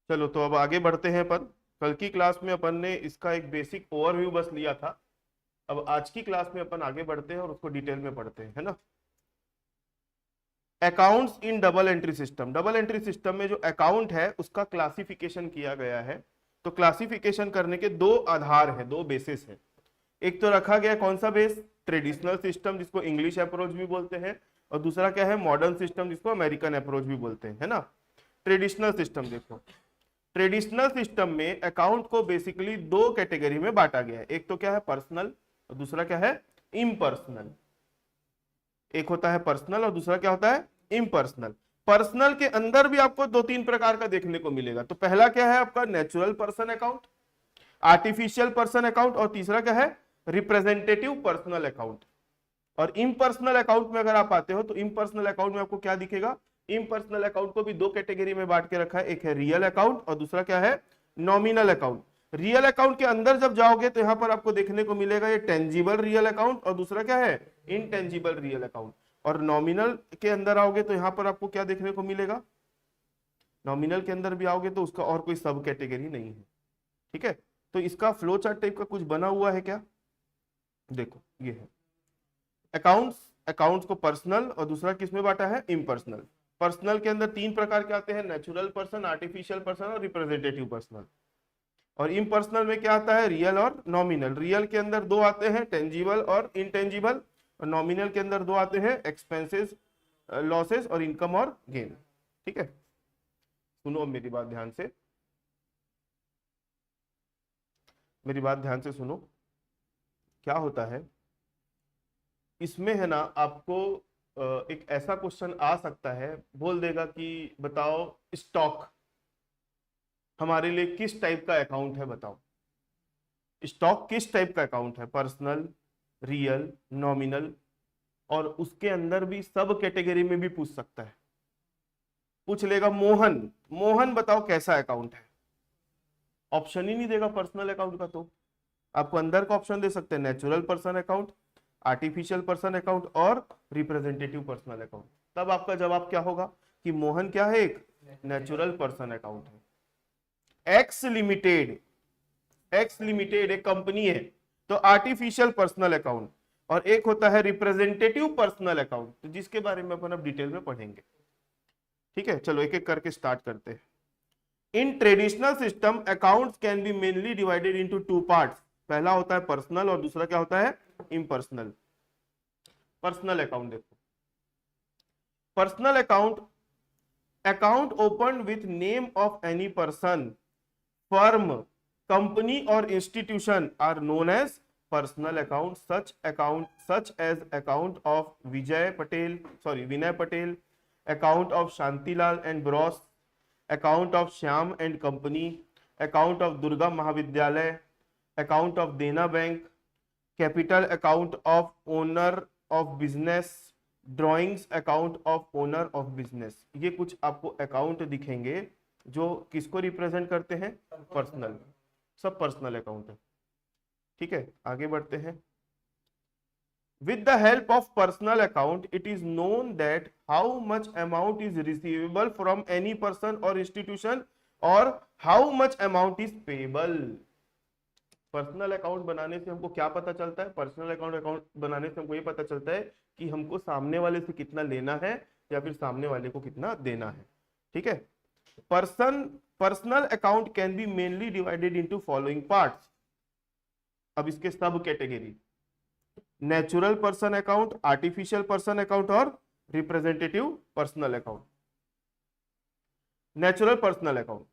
चलो तो अब आगे बढ़ते हैं अपन। कल की क्लास में अपन ने इसका एक बेसिक ओवरव्यू बस लिया था। अब आज की क्लास में अपन आगे बढ़ते हैं और उसको डिटेल में पढ़ते हैं, है ना। Accounts in double entry system. Double entry system में जो अकाउंट है उसका क्लासिफिकेशन किया गया है। तो क्लासिफिकेशन करने के दो आधार है, दो बेसिस है। एक तो रखा गया कौन सा बेस, ट्रेडिशनल सिस्टम जिसको इंग्लिश अप्रोच भी बोलते हैं, और दूसरा क्या है, मॉडर्न सिस्टम जिसको अमेरिकन अप्रोच भी बोलते हैं, है ना। ट्रेडिशनल सिस्टम देखो, ट्रेडिशनल सिस्टम में अकाउंट को बेसिकली दो कैटेगरी में बांटा गया है। एक तो क्या है पर्सनल और दूसरा क्या है इम्पर्सनल। एक होता है पर्सनल और दूसरा क्या होता है इम्पर्सनल। पर्सनल के अंदर भी आपको दो तीन प्रकार का देखने को मिलेगा। तो पहला क्या है आपका natural person account, artificial person account, और तीसरा क्या है रिप्रेजेंटेटिव पर्सनल अकाउंट। और इम्पर्सनल अकाउंट में अगर आप आते हो तो इम्पर्सनल अकाउंट में आपको क्या दिखेगा, इम्पर्सनल अकाउंट को भी दो कैटेगरी में बांट के रखा है। एक है रियल अकाउंट और दूसरा क्या है नॉमिनल अकाउंट। रियल अकाउंट के अंदर जब जाओगे तो यहां पर आपको देखने को मिलेगा ये टेंजिबल रियल अकाउंट और दूसरा क्या है इनटेंजिबल रियल अकाउंट। और नॉमिनल के अंदर आओगे तो यहां पर आपको क्या देखने को मिलेगा, नॉमिनल के अंदर भी आओगे तो उसका और कोई सब कैटेगरी नहीं है। ठीक है, तो इसका फ्लो चार्ट टाइप का कुछ बना हुआ है क्या, देखो ये है अकाउंट्स। अकाउंट्स को पर्सनल और दूसरा किस में बांटा है इम्पर्सनल। पर्सनल के अंदर तीन प्रकार के आते हैं, नेचुरल पर्सन, आर्टिफिशियल पर्सन और रिप्रेजेंटेटिव पर्सनल। और इम्पर्सनल में क्या आता है रियल और नॉमिनल। रियल के अंदर दो आते हैं टेंजिबल और इनटेंजिबल, और नॉमिनल के अंदर दो आते हैं एक्सपेंसेस, लॉसेस और इनकम और गेन। ठीक है, सुनो अब मेरी बात ध्यान से, मेरी बात ध्यान से सुनो। क्या होता है इसमें है ना, आपको एक ऐसा क्वेश्चन आ सकता है, बोल देगा कि बताओ स्टॉक हमारे लिए किस टाइप का अकाउंट है, बताओ स्टॉक किस टाइप का अकाउंट है, पर्सनल, रियल, नॉमिनल। और उसके अंदर भी सब कैटेगरी में भी पूछ सकता है। पूछ लेगा मोहन, मोहन बताओ कैसा अकाउंट है, ऑप्शन ही नहीं देगा पर्सनल अकाउंट का। तो आपको अंदर का ऑप्शन दे सकते हैं natural person account, artificial person account और रिप्रेजेंटेटिव पर्सनल अकाउंट। तब आपका जवाब क्या होगा कि मोहन क्या है, एक नेचुरल पर्सन अकाउंट है। एक्स लिमिटेड, एक्स लिमिटेड एक कंपनी है, तो आर्टिफिशियल पर्सनल अकाउंट। और एक होता है रिप्रेजेंटेटिव पर्सनल अकाउंट, तो जिसके बारे में अपन अब डिटेल में पढ़ेंगे। ठीक है, चलो एक एक करके स्टार्ट करते हैं। In traditional system accounts can be mainly divided into two parts. पहला होता है पर्सनल और दूसरा क्या होता है इम्पर्सनल। पर्सनल अकाउंट देखो, personal account, account open with name of any person, firm, company और institution are known as personal account. Such as account of Vinay Patel, account of Shantilal and bros, account of Shyam and company, account of Durga Mahavidyalaya, account of Dena bank, capital account of owner of business, drawings account of owner of business. ये कुछ आपको account दिखेंगे जो किसको represent करते हैं, personal, सब personal account है। ठीक है, आगे बढ़ते हैं। With the help of personal account, it is known that how much amount is receivable from any person or institution or how much amount is payable. Personal account बनाने से हमको क्या पता चलता है, पर्सनल अकाउंट बनाने से हमको ये पता चलता है कि हमको सामने वाले से कितना लेना है या फिर सामने वाले को कितना देना है। ठीक है, personal account can be mainly divided into following parts. अब इसके sub category, natural person account, artificial person account और representative personal account. Natural personal account,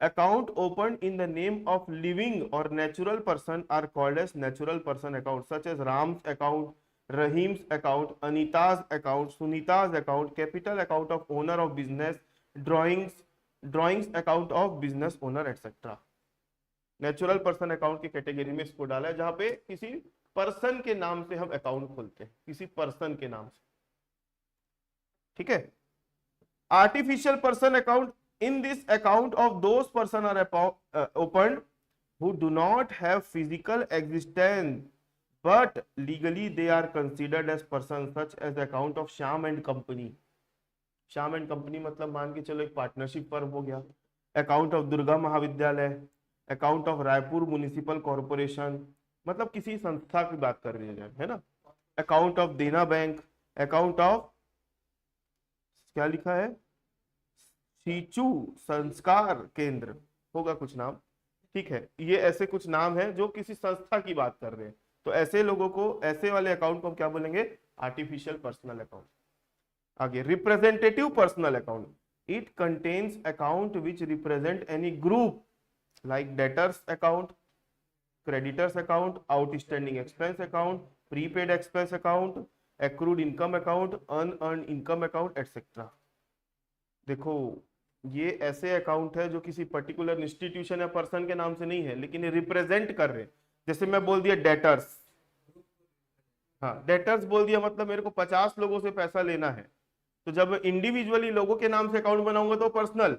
account open in the name of living और natural person are called as natural person account, such as Ram's account, Rahim's account, Anita's account, Sunita's account, capital account of owner of business, drawings account of business owner etcetera. Natural person account की category में इसको डाला है जहां पे किसी person के नाम से हम अकाउंट खोलते हैं, किसी पर्सन के नाम से। ठीक है, artificial person account, in this account of those person are open who do not have physical existence but legally they are considered as persons, such as account of Shyam and company. Shyam and company मतलब मान के चलो एक partnership firm हो गया। Account of Durga Mahavidyalaya, account of Raipur municipal corporation, मतलब किसी संस्था की बात कर रही है ना। Account of Dena bank, account of, क्या लिखा है, सीचू संस्कार केंद्र, होगा कुछ नाम, ठीक है। ये ऐसे कुछ नाम है जो किसी संस्था की बात कर रहे हैं। तो ऐसे लोगों को, ऐसे वाले अकाउंट को हम क्या बोलेंगे, आर्टिफिशियल पर्सनल अकाउंट। आगे representative personal account, it contains account which represent any group like debtors account, creditors account, outstanding expense account, prepaid expense account, accrued income account, unearned income account etcetera. देखो ये ऐसे account है जो किसी particular institution या person के नाम से नहीं है, लेकिन ये रिप्रेजेंट कर रहे हैं। जैसे मैं बोल दिया डेटर्स, हाँ डेटर्स बोल दिया मतलब मेरे को 50 लोगों से पैसा लेना है, तो जब इंडिविजुअली लोगों के नाम से अकाउंट बनाऊंगा तो पर्सनल,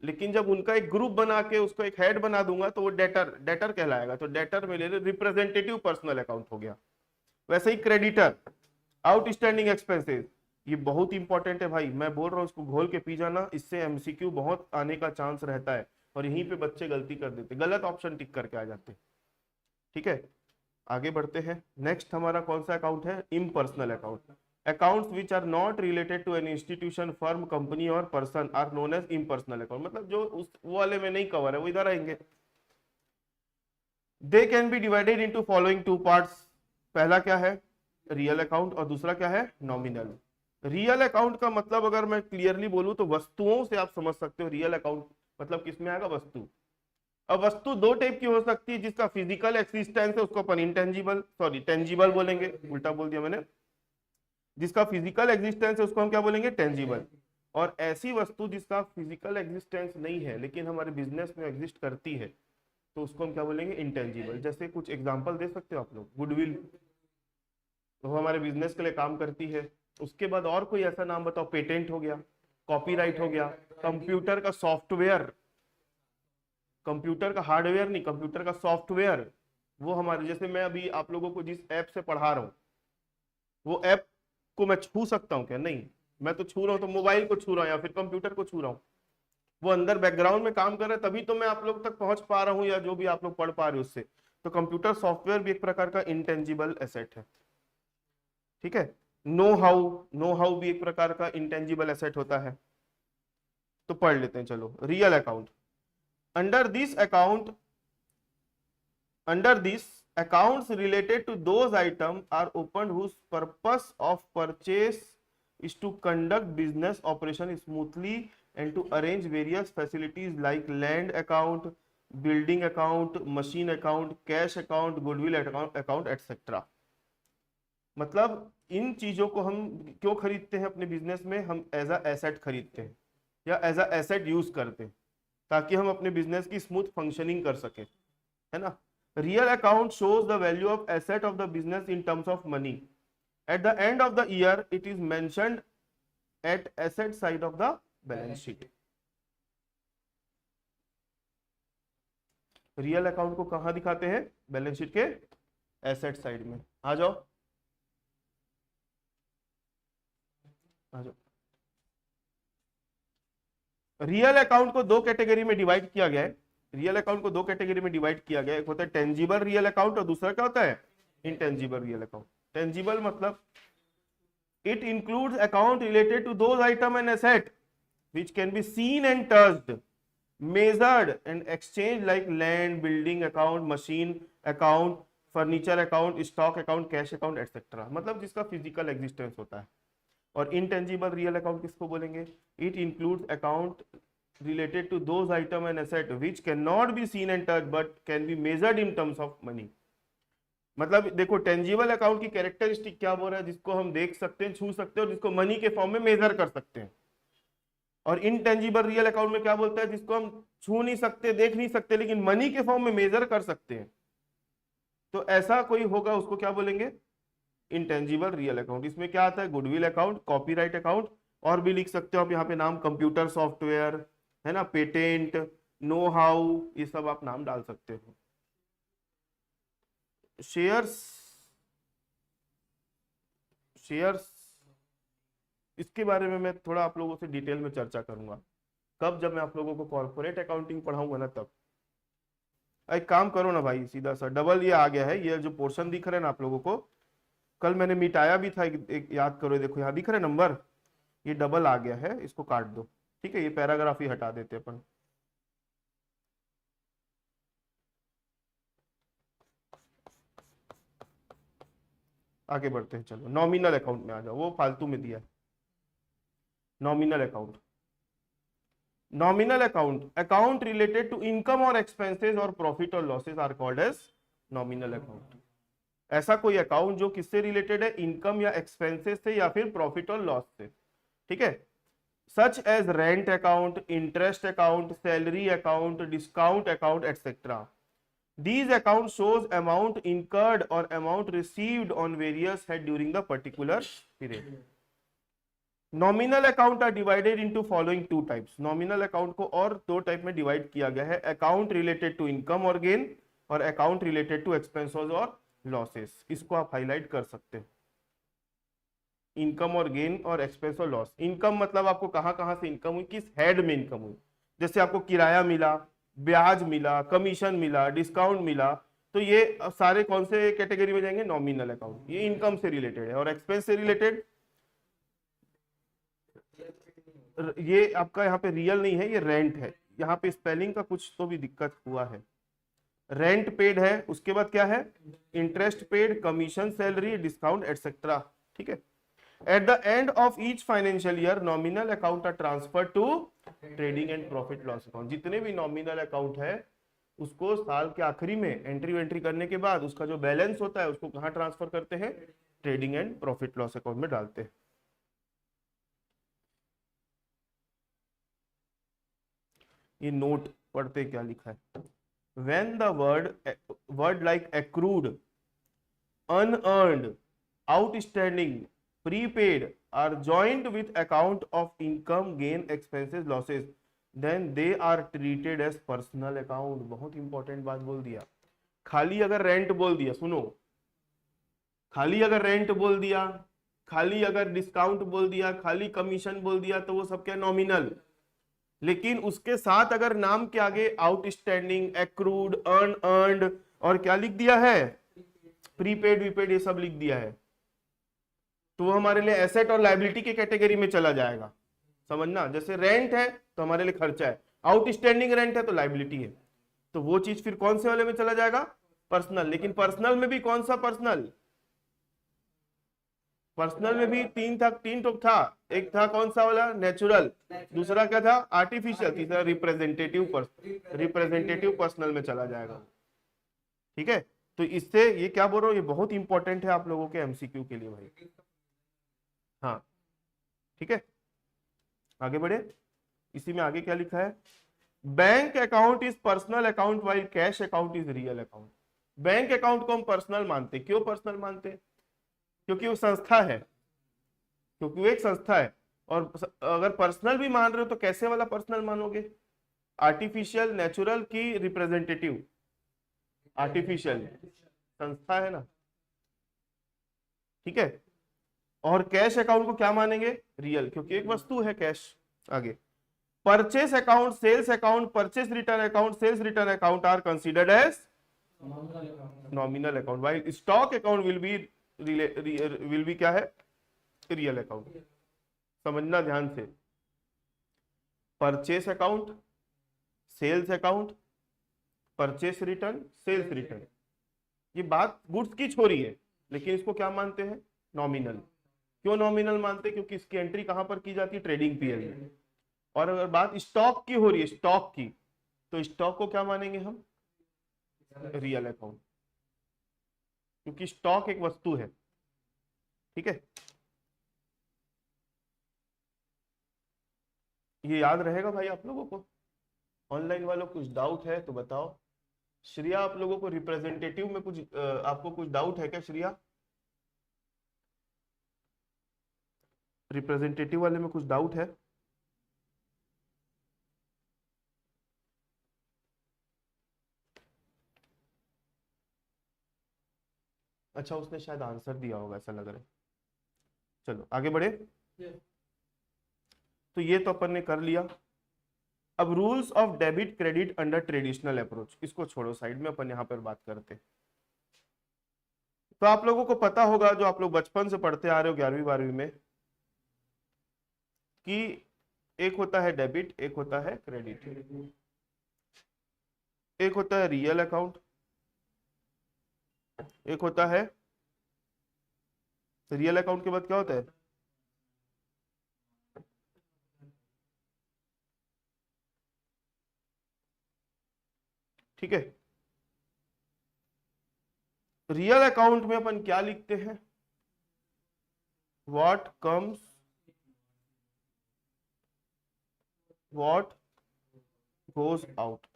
लेकिन जब उनका एक ग्रुप बना के उसको एक हेड बना दूंगा तो वो डेटर डेटर कहलाएगा। तो डेटर में ले रिप्रेजेंटेटिव पर्सनल अकाउंट हो गया। वैसे ही क्रेडिटर, आउटस्टैंडिंग एक्सपेंसेस, ये बहुत इंपॉर्टेंट है भाई, मैं बोल रहा हूँ इसको घोल के पी जाना, इससे एमसीक्यू बहुत आने का चांस रहता है और यहीं पे बच्चे गलती कर देते, गलत ऑप्शन टिक करके आ जाते। ठीक है, आगे बढ़ते हैं। नेक्स्ट हमारा कौन सा अकाउंट है, impersonal account. Accounts which are not related to an institution, firm, company और person are known as impersonal account. मतलब जो उस वो वाले में नहीं कवर है वो इधर आएंगे। They can be divided into following to parts. पहला क्या है, रियल अकाउंट, और दूसरा क्या है, नॉमिनल। रियल अकाउंट का मतलब अगर मैं क्लियरली बोलूं तो वस्तुओं से आप समझ सकते हो रियल अकाउंट मतलब किसमें आएगा, वस्तु। अब वस्तु दो टाइप की हो सकती है, जिसका फिजिकल एक्सिस्टेंस है उसको अपन इंटेंजिबल, सॉरी टेंजिबल बोलेंगे, उल्टा बोल दिया मैंने। जिसका फिजिकल एग्जिस्टेंस है उसको हम क्या बोलेंगे, टेंजिबल। और ऐसी वस्तु जिसका फिजिकल एग्जिस्टेंस नहीं है लेकिन हमारे बिजनेस में एग्जिस्ट करती है तो उसको हम क्या बोलेंगे, इंटेंजिबल। जैसे कुछ एग्जांपल दे सकते हो आप लोग, गुडविल, तो वो हमारे बिजनेस के लिए काम करती है। उसके बाद और कोई ऐसा नाम बताओ, पेटेंट हो गया, कॉपीराइट हो गया, कंप्यूटर का सॉफ्टवेयर, कंप्यूटर का हार्डवेयर नहीं, कंप्यूटर का सॉफ्टवेयर, वो हमारे, जैसे मैं अभी आप लोगों को जिस ऐप से पढ़ा रहा हूँ वो ऐप को मैं छू सकता हूँ क्या, नहीं। मैं तो छू रहा हूँ तो मोबाइल को छू रहा हूँ या फिर कंप्यूटर को छू रहा हूँ, वो अंदर बैकग्राउंड में काम कर रहा है तभी तो मैं आप लोग तक पहुंच पा रहा हूँ या जो भी आप लोग पढ़ पा रहे हो उससे। तो कंप्यूटर सॉफ्टवेयर भी एक प्रकार का इंटेंजिबल एसेट है। ठीक है, नो हाउ, नो हाउ भी एक प्रकार का इंटेंजिबल एसेट होता है। तो पढ़ लेते हैं चलो, real account. Under this account, under this accounts related to those items are opened whose purpose of purchase is to conduct business operation smoothly and to arrange various facilities like land account, building account, machine account, cash account, goodwill account etc. मतलब इन चीजों को हम क्यों खरीदते हैं अपने business में, हम एज अ एसेट खरीदते हैं या एज अ एसेट यूज करते हैं ताकि हम अपने बिजनेस की स्मूथ फंक्शनिंग कर सके, है ना। Real account shows the value of asset of the business in terms of money. At the end of the year, it is mentioned at asset side of the balance sheet. Real account को कहां दिखाते हैं, balance sheet के asset side में। आ जाओ आ जाओ। Real account को दो कैटेगरी में डिवाइड किया गया है। रियल अकाउंट को दो कैटेगरी में डिवाइड किया गया है, एक होता है टेंजिबल रियल अकाउंट और दूसरा क्या होता है, इंटेंजिबल रियल अकाउंट। टेंजिबल मतलब it includes account related to those item and asset which can be seen and touched, measured and exchange like land, building account, machine account, furniture account, stock account, cash account etc. मतलब जिसका physical existence होता है। और intangible real account किसको बोलेंगे, it includes account related to those item and asset which cannot be seen and touched but can be measured in terms of money। मतलब देखो tangible account की कैरेक्टरिस्टिक क्या बोल रहा है, जिसको हम देख सकते हैं, छू सकते हैं और जिसको मनी के फॉर्म में मेजर कर सकते हैं। और इनटेंजिबल रियल अकाउंट में क्या बोलता है, जिसको हम छू नहीं सकते, देख नहीं सकते, लेकिन मनी के फॉर्म में मेजर कर सकते हैं। तो ऐसा कोई होगा उसको क्या बोलेंगे, इंटेंजिबल रियल अकाउंट। इसमें क्या आता है, गुडविल अकाउंट, कॉपीराइट अकाउंट, और भी लिख सकते हो आप यहाँ पे नाम, कंप्यूटर सॉफ्टवेयर, है ना, पेटेंट, नो हाउ, ये सब आप नाम डाल सकते हो। शेयर्स, शेयर्स इसके बारे में मैं थोड़ा आप लोगों से डिटेल में चर्चा करूंगा। कब? जब मैं आप लोगों को कॉर्पोरेट अकाउंटिंग पढ़ाऊंगा ना तब। एक काम करो ना भाई, सीधा सा डबल ये आ गया है, ये जो पोर्शन दिख रहा है ना आप लोगों को, कल मैंने मिटाया भी था, एक याद करो, देखो यहाँ दिख रहा है नंबर, ये डबल आ गया है, इसको काट दो। ठीक है, ये पैराग्राफ ही हटा देते अपन। आगे बढ़ते हैं, चलो नॉमिनल अकाउंट में आ जाओ, वो फालतू में दिया है। Nominal account, nominal account, account related to income और एक्सपेंसेस और प्रॉफिट और losses are called as nominal account. ऐसा कोई अकाउंट जो किससे रिलेटेड है? इनकम या एक्सपेंसेस से या फिर प्रॉफिट और लॉस से। ठीक है, such as rent account, interest account, salary account, discount account etcetera. These account shows amount incurred or amount received on various head during the particular period. Nominal account are divided into following two types. Nominal account को और दो type में divide किया गया है, account related to income और gain और account related to expenses और लॉसेस। इसको आप हाईलाइट कर सकते हैं, इनकम और गेन और एक्सपेंस और लॉस। इनकम मतलब आपको कहां कहां से इनकम हुई, किस हेड में इनकम हुई। जैसे आपको किराया मिला, ब्याज मिला, कमीशन मिला, डिस्काउंट मिला, तो ये सारे कौन से कैटेगरी में जाएंगे? Nominal account. ये इनकम से रिलेटेड है। और एक्सपेंस से रिलेटेड, ये आपका यहाँ पे रियल नहीं है, ये रेंट है। यहाँ पे स्पेलिंग का कुछ तो भी दिक्कत हुआ है। रेंट पेड है, उसके बाद क्या है? Interest paid, commission, salary, discount etcetera. ठीक है, at the end of each financial year nominal account are transferred to trading and profit loss account। जितने भी नॉमिनल अकाउंट है उसको साल के आखिरी में एंट्री करने के बाद उसका जो बैलेंस होता है उसको कहां ट्रांसफर करते हैं? Trading and profit loss account में डालते हैं। ये नोट पढ़ते क्या लिखा है? when the word like accrued, unearned, outstanding, prepaid are joined with account of income, gain, expenses, losses, then they are treated as personal account। बहुत इंपॉर्टेंट बात बोल दिया। खाली अगर रेंट बोल दिया, सुनो, खाली अगर रेंट बोल दिया, खाली अगर डिस्काउंट बोल दिया, खाली कमीशन बोल दिया, तो वो सब क्या? नॉमिनल। लेकिन उसके साथ अगर नाम के आगे आउटस्टैंडिंग, एक्रूड, अनअर्न्ड और क्या लिख दिया है? प्रीपेड, वीपेड, ये सब लिख दिया है, तो वो हमारे लिए एसेट और लायबिलिटी के कैटेगरी में चला जाएगा। समझना, जैसे रेंट है तो हमारे लिए खर्चा है, आउटस्टैंडिंग रेंट है तो लायबिलिटी है, तो वो चीज फिर कौन से वाले में चला जाएगा? पर्सनल। लेकिन पर्सनल में भी कौन सा पर्सनल? पर्सनल में भी तीन तो था। एक था कौन सा वाला? नेचुरल। दूसरा क्या था? आर्टिफिशियल। तीसरा रिप्रेजेंटेटिव पर्सनल में चला जाएगा। ठीक है, तो इससे ये क्या बोल रहा हूँ, ये बहुत इंपॉर्टेंट है आप लोगों के एमसीक्यू के लिए भाई। हाँ ठीक है, आगे बढ़े। इसी में आगे क्या लिखा है? Bank account is personal account while cash account is real account. Bank account को हम पर्सनल मानते। क्यों पर्सनल मानते? क्योंकि वो संस्था है, क्योंकि वो एक संस्था है। और अगर पर्सनल भी मान रहे हो तो कैसे वाला पर्सनल मानोगे? आर्टिफिशियल, नेचुरल की रिप्रेजेंटेटिव? आर्टिफिशियल, संस्था है ना। ठीक है, और कैश अकाउंट को क्या मानेंगे? रियल, क्योंकि एक वस्तु है कैश। आगे, purchase account, sales account, purchase return account, sales return account are considered as nominal account, while stock account will be क्या है? Real account. समझना ध्यान से, purchase account, sales account, purchase return, sales return, ये बात goods की छोरी है, लेकिन इसको क्या मानते हैं? नॉमिनल। क्यों नॉमिनल मानते हैं? क्योंकि इसकी एंट्री कहां पर की जाती है? ट्रेडिंग पीरियड में। और अगर बात स्टॉक की हो रही है, स्टॉक की, तो स्टॉक को क्या मानेंगे हम? रियल अकाउंट, क्योंकि स्टॉक एक वस्तु है। ठीक है, ये याद रहेगा भाई आप लोगों को। ऑनलाइन वालों कुछ डाउट है तो बताओ। श्रिया, आप लोगों को रिप्रेजेंटेटिव में कुछ आपको कुछ डाउट है क्या श्रिया? रिप्रेजेंटेटिव वाले में कुछ डाउट है? अच्छा, उसने शायद आंसर दिया होगा ऐसा लग रहा है। चलो आगे बढ़े। तो ये तो अपन ने कर लिया। अब rules of debit credit under traditional approach, इसको छोड़ो साइड में, अपन यहां पर बात करते हैं। तो आप लोगों को पता होगा, जो आप लोग बचपन से पढ़ते आ रहे हो 11वीं 12वीं में, कि एक होता है डेबिट, एक होता है क्रेडिट। एक होता है रियल अकाउंट, एक होता है रियल अकाउंट के बाद क्या होता है? ठीक है। रियल अकाउंट में अपन क्या लिखते हैं? What comes, what goes out.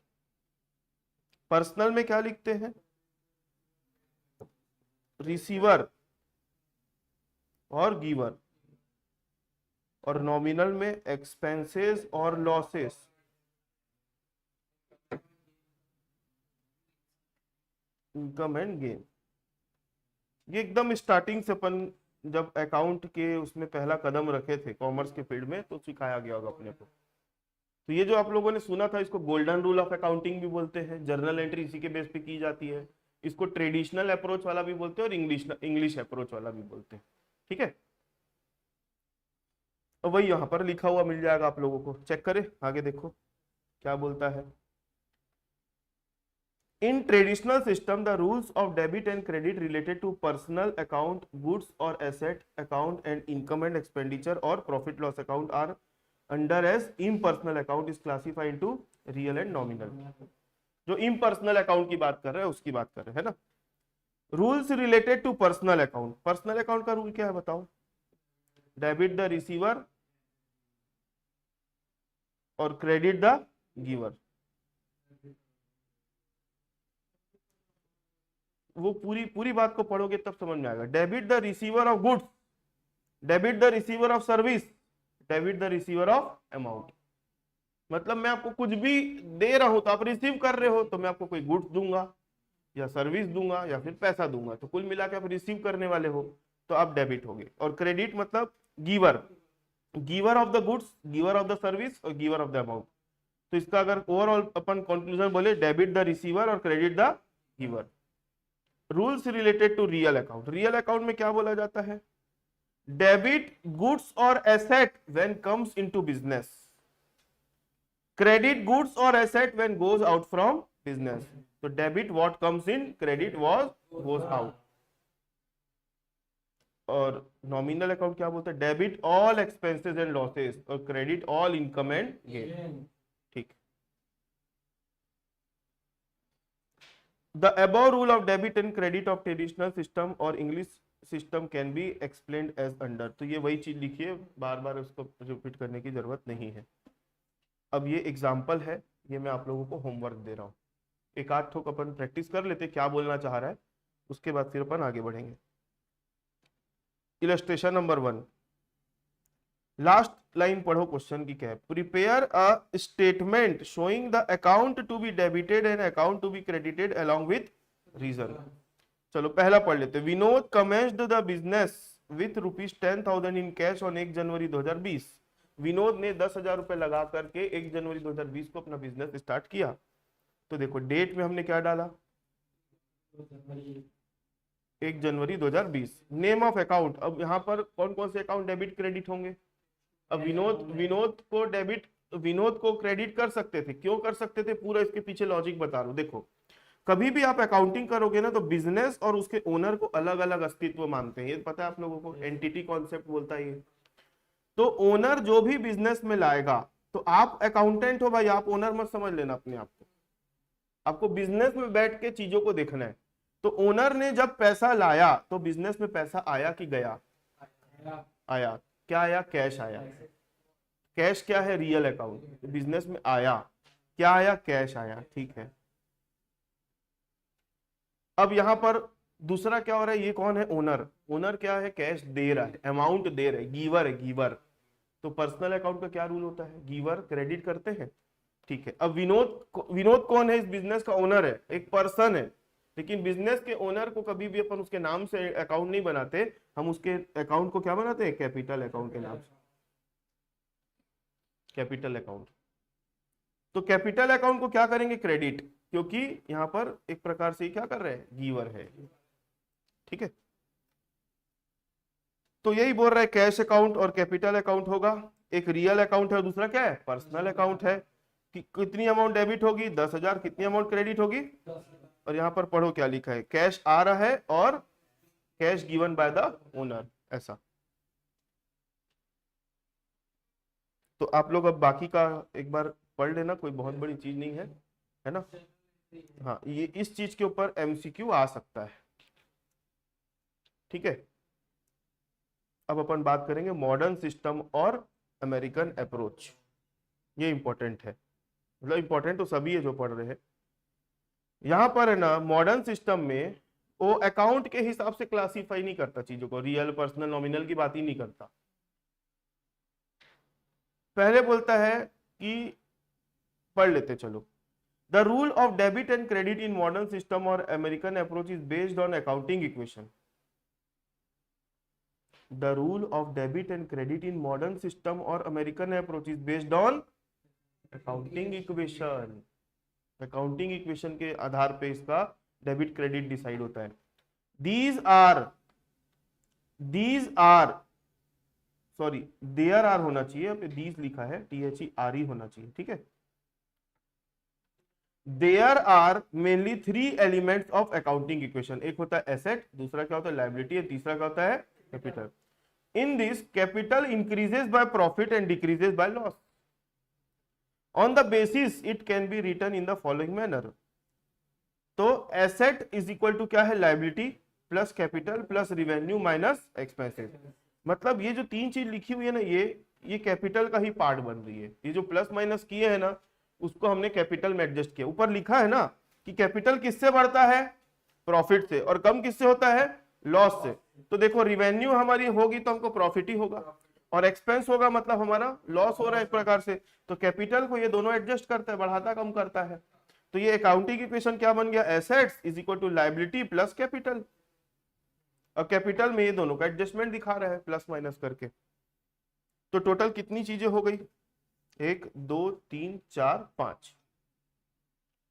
Personal में क्या लिखते हैं? रिसीवर और गिवर। और नॉमिनल में एक्सपेंसेस और लॉसेस। Income and gain. ये एकदम स्टार्टिंग से अपन जब अकाउंट के उसमें पहला कदम रखे थे कॉमर्स के फील्ड में, तो सिखाया गया होगा अपने को। तो ये जो आप लोगों ने सुना था, इसको गोल्डन रूल ऑफ अकाउंटिंग भी बोलते हैं। जर्नल एंट्री इसी के बेस पे की जाती है। इसको ट्रेडिशनल अप्रोच वाला भी बोलते हैं और इंग्लिश अप्रोच वाला भी बोलते हैं। ठीक है। तो वही यहाँ पर लिखा हुआ मिल जाएगा आप लोगों को, चेक करें आगे, देखो क्या बोलता है। In traditional system, the rules of debit and credit related to personal account, goods or asset account, and income and expenditure or profit loss account are under as impersonal account is classified into real and nominal। जो impersonal account की बात कर रहे हैं उसकी बात कर रहे हैं, है ना। Rules related to personal account, personal account का रूल क्या है बताओ? डेबिट द रिसीवर और क्रेडिट द गिवर। वो पूरी पूरी बात को पढ़ोगे तब समझ में आएगा। Debit the receiver of goods, debit the receiver of service, debit the receiver of amount. मतलब मैं आपको कुछ भी दे रहा हूं तो आप रिसीव कर रहे हो, तो मैं आपको कोई गुड्स दूंगा या सर्विस दूंगा या फिर पैसा दूंगा, तो कुल मिला के आप रिसीव करने वाले हो, तो आप डेबिट हो गए। और क्रेडिट मतलब giver, giver of the goods, giver of the service और गिवर ऑफ द अमाउंट। तो इसका अगर ओवरऑल अपन कंक्लूजन बोले, डेबिट द रिसीवर और credit the giver. Rules related to real account, real account में क्या बोला जाता है? डेबिट गुड्स और asset when comes into business, credit goods और asset when goes out from business. तो debit what comes in, credit what goes out. और nominal account क्या बोलते हैं? Debit all expenses and losses और credit all income and gain. ठीक। The above rule of debit and credit of traditional system or English system can be explained as under। तो ये वही चीज लिखी है, बार बार उसको रिपीट करने की जरूरत नहीं है। अब ये एग्जाम्पल है, ये मैं आप लोगों को होमवर्क दे रहा हूँ। एक आध ठोक अपन प्रैक्टिस कर लेते क्या बोलना चाह रहा है, उसके बाद फिर अपन आगे बढ़ेंगे। इलस्ट्रेशन नंबर 1, लास्ट लाइन पढ़ो क्वेश्चन की क्या है। Prepare a statement showing the account to be debited and account to be credited along with reason. चलो पहला पढ़ लेते। Vinod commenced the business with ₹10,000 in cash on 1 January 2020। Vinod ने 10,000 रुपए लगा करके 1 जनवरी 2020 को अपना बिजनेस स्टार्ट किया। तो देखो डेट में हमने क्या डाला? 1 जनवरी 2020। नेम ऑफ अकाउंट, अब यहाँ पर कौन कौन से अकाउंट डेबिट क्रेडिट होंगे? अब विनोद को क्रेडिट कर सकते थे। क्यों कर सकते थे? पूरा इसके पीछे लॉजिक बता रहा हूं। देखो कभी भी आप अकाउंटिंग करोगे ना, तो बिजनेस और उसके ओनर को अलग अलग अस्तित्व मानते हैं, ये पता है आप लोगों को, एंटिटी कॉन्सेप्ट बोलता है ये। तो ओनर जो भी बिजनेस में लाएगा, तो आप अकाउंटेंट हो भाई, आप ओनर मत समझ लेना अपने आप को। आपको बिजनेस में बैठ के चीजों को देखना है। तो ओनर ने जब पैसा लाया, तो बिजनेस में पैसा आया कि गया? आया। क्या आया? कैश आया। कैश क्या है? Real account. बिजनेस में आया क्या? आया कैश आया। ठीक है। अब यहां पर दूसरा क्या हो रहा है? ये कौन है? ओनर। ओनर क्या है? कैश दे रहा है, अमाउंट दे रहा है, गिवर है, गिवर। तो पर्सनल अकाउंट का क्या रूल होता है? गिवर क्रेडिट करते हैं। ठीक है। अब विनोद कौन है? इस बिजनेस का ओनर है, एक पर्सन है। लेकिन बिजनेस के ओनर को कभी भी अपन उसके नाम से अकाउंट नहीं बनाते, हम उसके अकाउंट को क्या बनाते हैं? कैपिटल अकाउंट के नाम से, कैपिटल अकाउंट। तो कैपिटल अकाउंट को क्या करेंगे, क्रेडिट, क्योंकि यहां पर एक प्रकार से क्या कर रहे हैं, गिवर है। ठीक है, तो यही बोल रहा है कैश अकाउंट और कैपिटल अकाउंट होगा, एक रियल अकाउंट है और दूसरा क्या है, पर्सनल अकाउंट है। कि कितनी अमाउंट डेबिट होगी, 10,000, कितनी अमाउंट क्रेडिट होगी, और यहां पर पढ़ो क्या लिखा है, कैश आ रहा है और cash given by the owner, ऐसा। तो आप लोग अब बाकी का एक बार पढ़ लेना, कोई बहुत बड़ी चीज नहीं है ना। हाँ, ये इस चीज के ऊपर एमसीक्यू आ सकता है। ठीक है, अब अपन बात करेंगे मॉडर्न सिस्टम और अमेरिकन अप्रोच। ये इंपॉर्टेंट है, मतलब इंपॉर्टेंट तो सभी है जो पढ़ रहे हैं। यहां पर है ना, मॉडर्न सिस्टम में वो अकाउंट के हिसाब से क्लासीफाई नहीं करता चीजों को, रियल पर्सनल नॉमिनल की बात ही नहीं करता। पहले बोलता है कि, पढ़ लेते चलो, the rule of debit and credit in modern system और American approach is based on accounting equation. The rule of debit and credit in modern system or American approach is based on accounting equation। accounting equation के आधार पे इसका debit credit decide होता है। these are sorry, there are होना चाहिए, यहाँ पे these लिखा है, THERE होना चाहिए। ठीक है, there are mainly 3 elements of accounting equation. एक होता है एसेट, दूसरा क्या होता है लायबिलिटी, तीसरा क्या होता है capital. In this, capital increases by profit and decreases by loss. On the basis, it can be written in the following manner. तो एसेट इज इक्वल टू क्या है, liability plus capital plus revenue minus expenses. मतलब ये जो 3 चीज लिखी हुई है ना, ये कैपिटल का ही पार्ट बन रही है। ये जो प्लस माइनस किए है ना, उसको हमने कैपिटल में एडजस्ट किया। ऊपर लिखा है ना कि कैपिटल किससे बढ़ता है, प्रॉफिट से, और कम किससे होता है, लॉस से। तो देखो, रिवेन्यू हमारी होगी तो हमको प्रॉफिट ही होगा, और एक्सपेंस होगा मतलब हमारा लॉस हो रहा है एक प्रकार से। तो कैपिटल को ये दोनों एडजस्ट करता है, बढ़ाता कम करता है। तो ये अकाउंटिंग इक्वेशन क्या बन गया, assets is equal to liability plus capital, और कैपिटल में ये दोनों का एडजस्टमेंट दिखा रहा है प्लस माइनस करके। तो टोटल कितनी चीजें हो गई, 1 2 3 4 5।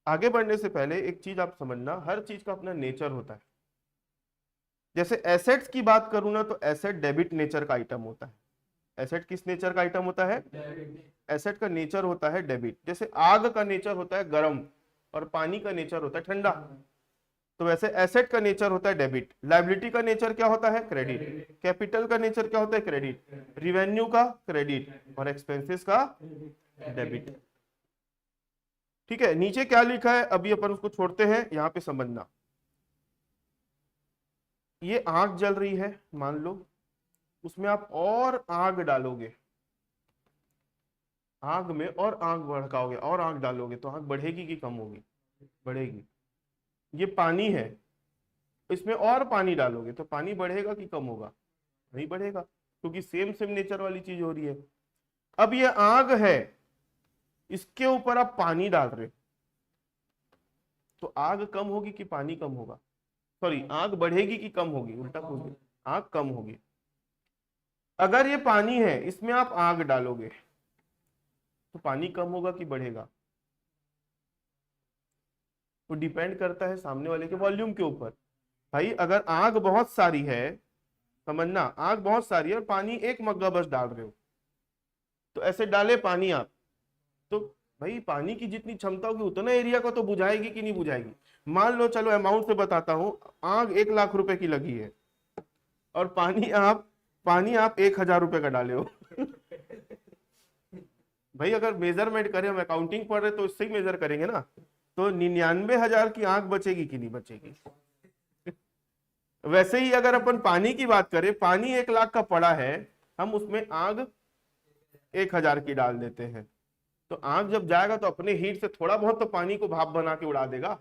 आगे बढ़ने से पहले एक चीज आप समझना, हर चीज का अपना नेचर होता है। जैसे एसेट्स की बात करूं ना, तो एसेट डेबिट नेचर का आइटम होता है। एसेट किस नेचर का आइटम होता है, एसेट का नेचर होता है डेबिट। जैसे आग का नेचर होता है गर्म और पानी का नेचर होता है ठंडा, तो वैसे एसेट का नेचर होता है डेबिट, लायबिलिटी का नेचर क्या होता है, क्रेडिट, कैपिटल का नेचर क्या होता है, क्रेडिट, रिवेन्यू का क्रेडिट, और एक्सपेंसेस का डेबिट। ठीक है, नीचे क्या लिखा है अभी अपन उसको छोड़ते हैं, यहां पे समझना। ये आग जल रही है मान लो, उसमें आप और आग डालोगे, आग में और आग भड़काओगे और आग डालोगे, तो आग बढ़ेगी कि कम होगी, बढ़ेगी। ये पानी है, इसमें और पानी डालोगे तो पानी बढ़ेगा कि कम होगा, नहीं बढ़ेगा, क्योंकि सेम सेम नेचर वाली चीज हो रही है। अब ये आग है, इसके ऊपर आप पानी डाल रहे हो, तो आग कम होगी कि पानी कम होगा, सॉरी आग बढ़ेगी कि कम होगी, उल्टा पूछ गया, आग कम होगी। अगर ये पानी है, इसमें आप आग डालोगे तो पानी कम होगा कि बढ़ेगा, तो डिपेंड करता है सामने वाले के वॉल्यूम के ऊपर। भाई अगर आग बहुत सारी है, समझना, आग बहुत सारी है और पानी 1 मग्गा बस डाल रहे हो, तो ऐसे डाले पानी आप, तो भाई पानी की जितनी क्षमता होगी उतना एरिया को तो बुझाएगी कि नहीं बुझाएगी। मान लो, चलो अमाउंट से बताता हूं, आग 1 लाख रुपए की लगी है और पानी आप 1,000 रुपए का डाले हो भाई अगर मेजरमेंट करें, हम अकाउंटिंग पढ़ रहे तो इससे ही मेजर करेंगे ना, तो 99,000 की आग बचेगी कि नहीं बचेगी। वैसे ही अगर अपन पानी की बात करें, पानी 1 लाख का पड़ा है, हम उसमें आग 1,000 की डाल देते हैं, तो आग जब जाएगा तो अपने हीट से थोड़ा बहुत तो पानी को भाप बना के उड़ा देगा,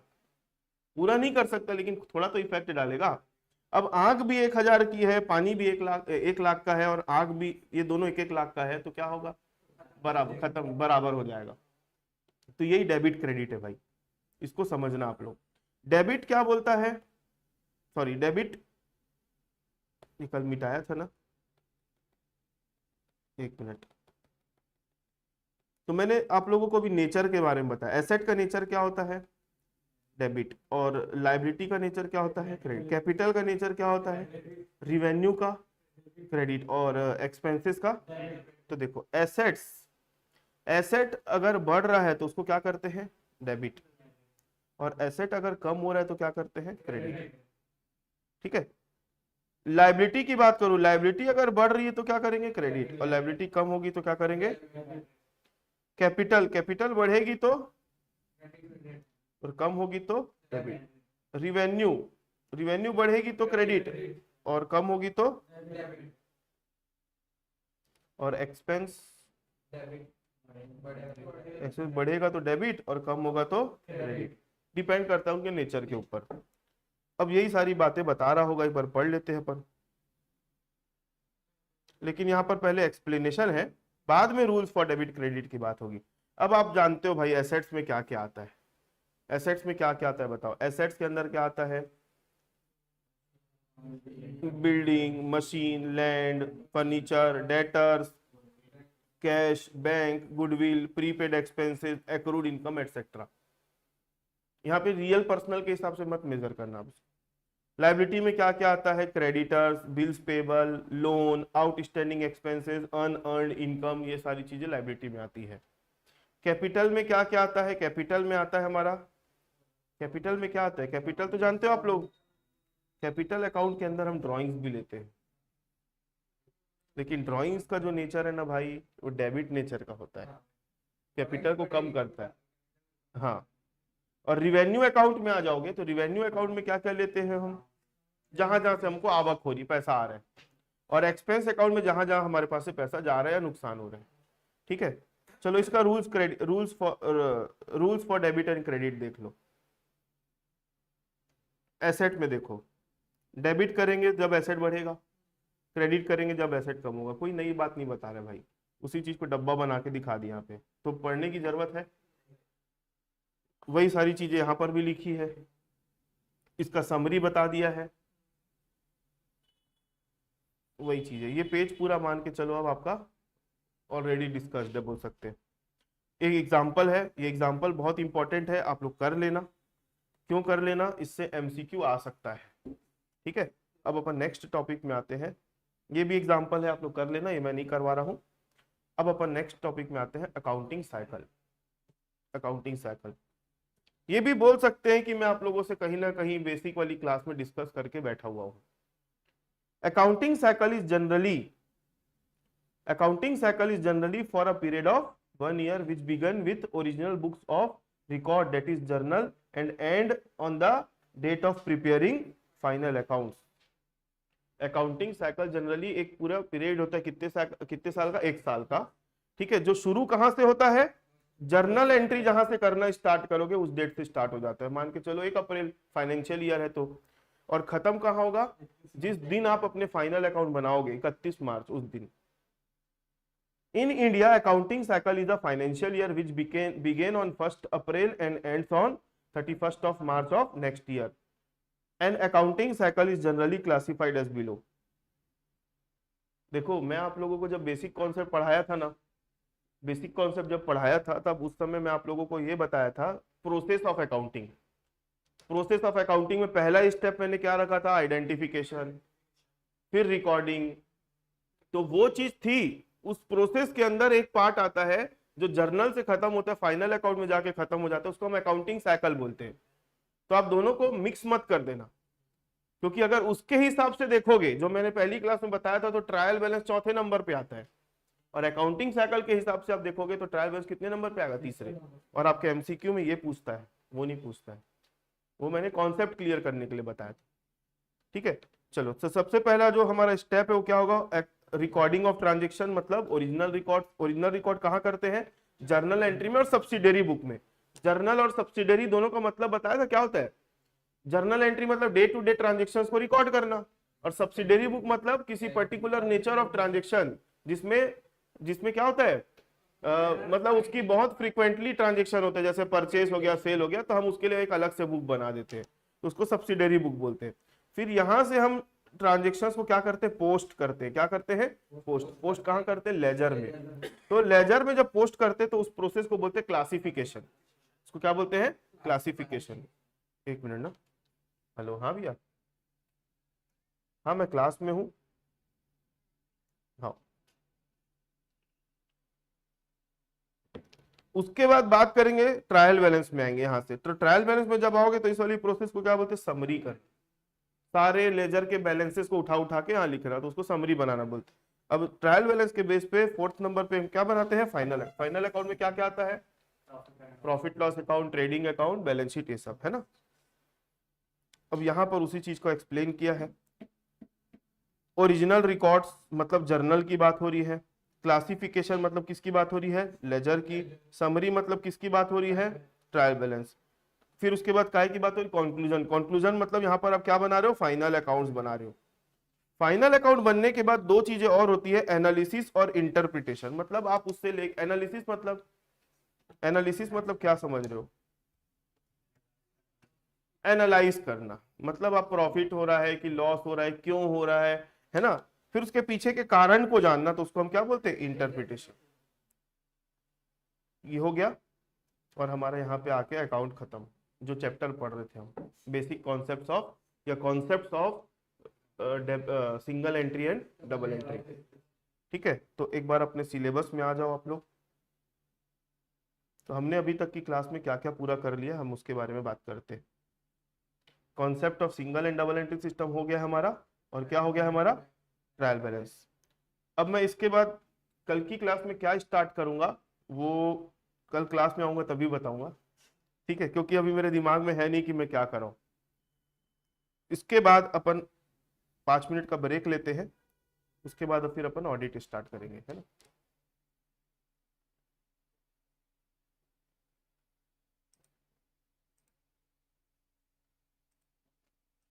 पूरा नहीं कर सकता लेकिन थोड़ा तो इफेक्ट डालेगा। अब आग भी 1,000 की है, पानी भी 1 लाख का है, और आग भी, ये दोनों 1-1 लाख का है, तो क्या होगा, बराबर, खत्म, बराबर हो जाएगा। तो यही डेबिट क्रेडिट है भाई, इसको समझना आप लोग। डेबिट क्या बोलता है, सॉरी डेबिट, ये कल मिटाया था ना, 1 मिनट, तो मैंने आप लोगों को भी नेचर के बारे में बताया। एसेट का नेचर क्या होता है, डेबिट, और लाइबिलिटी का नेचर क्या होता है, क्रेडिट। कैपिटल का नेचर क्या होता है, रिवेन्यू का, क्रेडिट, और एक्सपेंसेस का। तो देखो एसेट्स, एसेट अगर बढ़ रहा है तो उसको क्या करते हैं, डेबिट, और एसेट अगर कम हो रहा है तो क्या करते हैं, क्रेडिट। ठीक है। लाइबिलिटी की बात करूं, लाइबिलिटी अगर बढ़ रही है तो क्या करेंगे, क्रेडिट, और लाइबिलिटी कम होगी तो क्या करेंगे, कैपिटल, कैपिटल बढ़ेगी तो, और कम होगी तो डेबिट। रिवेन्यू, रिवेन्यू बढ़ेगी तो क्रेडिट, और कम होगी तो, और एक्सपेंस, एक्सपेंस बढ़ेगा तो डेबिट और कम होगा तो क्रेडिट। डिपेंड करता है उनके नेचर के ऊपर। अब यही सारी बातें बता रहा होगा, एक बार पढ़ लेते हैं अपन। लेकिन यहाँ पर पहले एक्सप्लेनेशन है, बाद में रूल्स फॉर डेबिट क्रेडिट की बात होगी। अब आप जानते हो भाई एसेट्स में क्या क्या आता है, एसेट्स में क्या क्या आता है बताओ। एसेट्स के अंदर क्या आता है, building, machine, land, furniture, debtors, cash, bank, goodwill, prepaid expenses, accrued income etcetera. यहाँ पे रियल पर्सनल के हिसाब से मत मेजर करना। लाइबिलिटी में क्या क्या आता है, creditors, bills payable, loan, outstanding expenses, unearned income, ये सारी चीजें लाइबिलिटी में आती है। कैपिटल में क्या क्या आता है, कैपिटल में आता है हमारा, कैपिटल में क्या आता है, कैपिटल तो जानते हो आप लोग, कैपिटल अकाउंट के अंदर हम ड्राइंग्स भी लेते हैं, लेकिन ड्राइंग्स का जो नेचर है ना भाई, वो डेबिट नेचर का होता है, कैपिटल को कम करता है। हाँ, और रिवेन्यू अकाउंट में आ जाओगे तो रिवेन्यू अकाउंट में क्या क्या लेते हैं हम, जहां जहां से हमको आवक हो रही, पैसा आ रहा है, और एक्सपेंस अकाउंट में जहां जहां हमारे पास से पैसा जा रहा है या नुकसान हो रहा है। ठीक है, चलो इसका rules, credit, rules for debit and credit देख लो। एसेट में देखो, डेबिट करेंगे जब एसेट बढ़ेगा, क्रेडिट करेंगे जब एसेट कम होगा। कोई नई बात नहीं बता रहे भाई, उसी चीज को डब्बा बना के दिखा दिया यहाँ पे, तो पढ़ने की जरूरत है। वही सारी चीजें यहाँ पर भी लिखी है, इसका समरी बता दिया है, वही चीज है। ये पेज पूरा मान के चलो अब आपका ऑलरेडी डिस्कस्ड है, बोल सकते हैं। एक एग्जाम्पल है, ये एग्जाम्पल बहुत इंपॉर्टेंट है, आप लोग कर लेना। क्यों कर लेना, इससे एमसीक्यू आ सकता है। ठीक है, अब अपन नेक्स्ट टॉपिक में आते हैं। ये भी एग्जाम्पल है, आप लोग कर लेना, ये मैं नहीं करवा रहा हूं। अब अपन नेक्स्ट टॉपिक में आते हैं, अकाउंटिंग साइकिल। अकाउंटिंग साइकिल, ये भी बोल सकते हैं कि मैं आप लोगों से कहीं ना कहीं बेसिक वाली क्लास में डिस्कस करके बैठा हुआ हूं। Accounting cycle is generally, accounting cycle is generally for a period of 1 year which begin with original books of record, that is journal, and end on the date of preparing final accounts. Accounting cycle generally एक पूरा period होता है, कितने साल का, 1 साल का। ठीक है, जो शुरू कहां से होता है, जर्नल एंट्री जहां से करना स्टार्ट करोगे उस डेट से स्टार्ट हो जाता है। मान के चलो 1 अप्रैल फाइनेंशियल ईयर है तो, और खत्म कहां होगा, जिस दिन आप अपने फाइनल अकाउंट बनाओगे 31 मार्च, उस दिन। In India, accounting cycle is a financial year which began on 1st April and ends on 31st of March of next year. An accounting cycle is generally classified as below. देखो, मैं आप लोगों को जब basic concept पढ़ाया था ना, basic concept जब पढ़ाया था तब उस समय मैं आप लोगों को ये बताया था process of accounting. Process of accounting में पहला स्टेप मैंने क्या रखा था, आइडेंटिफिकेशन, फिर रिकॉर्डिंग। तो वो चीज थी, उस प्रोसेस के अंदर एक पार्ट आता है जो जर्नल से खत्म होता है, फाइनल अकाउंट में जाके खत्म हो जाता है, उसको हम अकाउंटिंग साइकिल बोलते हैं। तो आप दोनों को मिक्स मत कर देना, क्योंकि अगर उसके हिसाब से देखोगे जो मैंने पहली क्लास में बताया था, तो ट्रायल बैलेंस 4थे नंबर पे आता है, और अकाउंटिंग साइकिल के हिसाब से आप देखोगे तो ट्रायल बैलेंस कितने नंबर पे आएगा, 3रे। और आपके एमसीक्यू में ये पूछता है, वो नहीं पूछता है, वो मैंने कॉन्सेप्ट क्लियर करने के लिए बताया था। ठीक है, चलो, तो सबसे पहला जो हमारा स्टेप है वो क्या होगा, रिकॉर्डिंग ऑफ ट्रांजेक्शन, मतलब ओरिजिनल रिकॉर्ड। ओरिजिनल रिकॉर्ड कहाँ करते हैं, जर्नल एंट्री में और सब्सिडरी बुक में। जर्नल और सब्सिडरी दोनों का मतलब बताया था क्या होता है। जर्नल एंट्री मतलब डे टू डे ट्रांजेक्शंस को रिकॉर्ड करना, और सब्सिडरी बुक मतलब किसी पर्टिकुलर नेचर ऑफ ट्रांजेक्शन जिसमें क्या होता है, मतलब उसकी बहुत फ्रीक्वेंटली ट्रांजेक्शन होता है, जैसे परचेस हो गया, सेल हो गया, तो हम उसके लिए एक अलग से बुक बना देते हैं, तो उसको सब्सिडरी बुक बोलते हैं। फिर यहां से हम ट्रांजेक्शन्स को क्या करते हैं, पोस्ट करते हैं। क्या करते हैं, पोस्ट। पोस्ट कहाँ करते हैं, लेजर में। तो लेजर में जब पोस्ट करते हैं तो उस प्रोसेस को बोलते हैं क्लासिफिकेशन। इसको क्या बोलते हैं, क्लासिफिकेशन। एक मिनट ना, हेलो, हाँ भैया, हाँ मैं क्लास में हूँ। हाँ, उसके बाद बात करेंगे ट्रायल बैलेंस में आएंगे यहाँ से। तो ट्रायल बैलेंस में जब आओगे तो इस वाली प्रोसेस को क्या बोलते हैं, समरी कर। सारे लेजर के बैलेंसेस को उठा उठा के यहाँ लिख रहा है तो उसको समरी बनाना बोलते हैं। अब ट्रायल बैलेंस के बेस पे फोर्थ नंबर पे हम क्या बनाते हैं, फाइनल। फाइनल अकाउंट में क्या क्या आता है, profit loss account, trading account, balance sheet, ये सब है ना। अब यहाँ पर उसी चीज को एक्सप्लेन किया है। ओरिजिनल रिकॉर्ड्स मतलब जर्नल की बात हो रही है। क्लासिफिकेशन मतलब किसकी बात हो रही है, लेजर की। समरी मतलब किसकी बात हो रही है, ट्रायल बैलेंस। फिर उसके बाद काय की बात हो रही, कंक्लूजन। कंक्लूजन मतलब यहाँ पर आप क्या बना रहे हो, फाइनल अकाउंट्स बना रहे हो। फाइनल अकाउंट बनने के बाद दो चीजें और होती है, एनालिसिस और इंटरप्रिटेशन। मतलब आप उससे ले, एनालिसिस मतलब क्या समझ रहे हो, एनालाइज करना। मतलब आप प्रॉफिट हो रहा है कि लॉस हो रहा है, क्यों हो रहा है ना। फिर उसके पीछे के कारण को जानना, तो उसको हम क्या बोलते हैं, इंटरप्रिटेशन। ये हो गया। और हमारे यहाँ पे आके अकाउंट खत्म। जो चैप्टर पढ़ रहे थे हम, बेसिक कॉन्सेप्ट्स ऑफ या concepts of single entry and double entry. ठीक है, तो एक बार अपने सिलेबस में आ जाओ आप लोग। तो हमने अभी तक की क्लास में क्या क्या पूरा कर लिया, हम उसके बारे में बात करते हैं। Concept of single and double entry system हो गया हमारा, और क्या हो गया हमारा, ट्रायल बैलेंस। अब मैं इसके बाद कल की क्लास में क्या स्टार्ट करूंगा वो कल क्लास में आऊंगा तभी बताऊंगा। ठीक है, क्योंकि अभी मेरे दिमाग में है नहीं कि मैं क्या करूं। इसके बाद अपन 5 मिनट का ब्रेक लेते हैं, उसके बाद फिर अपन ऑडिट स्टार्ट करेंगे, है ना।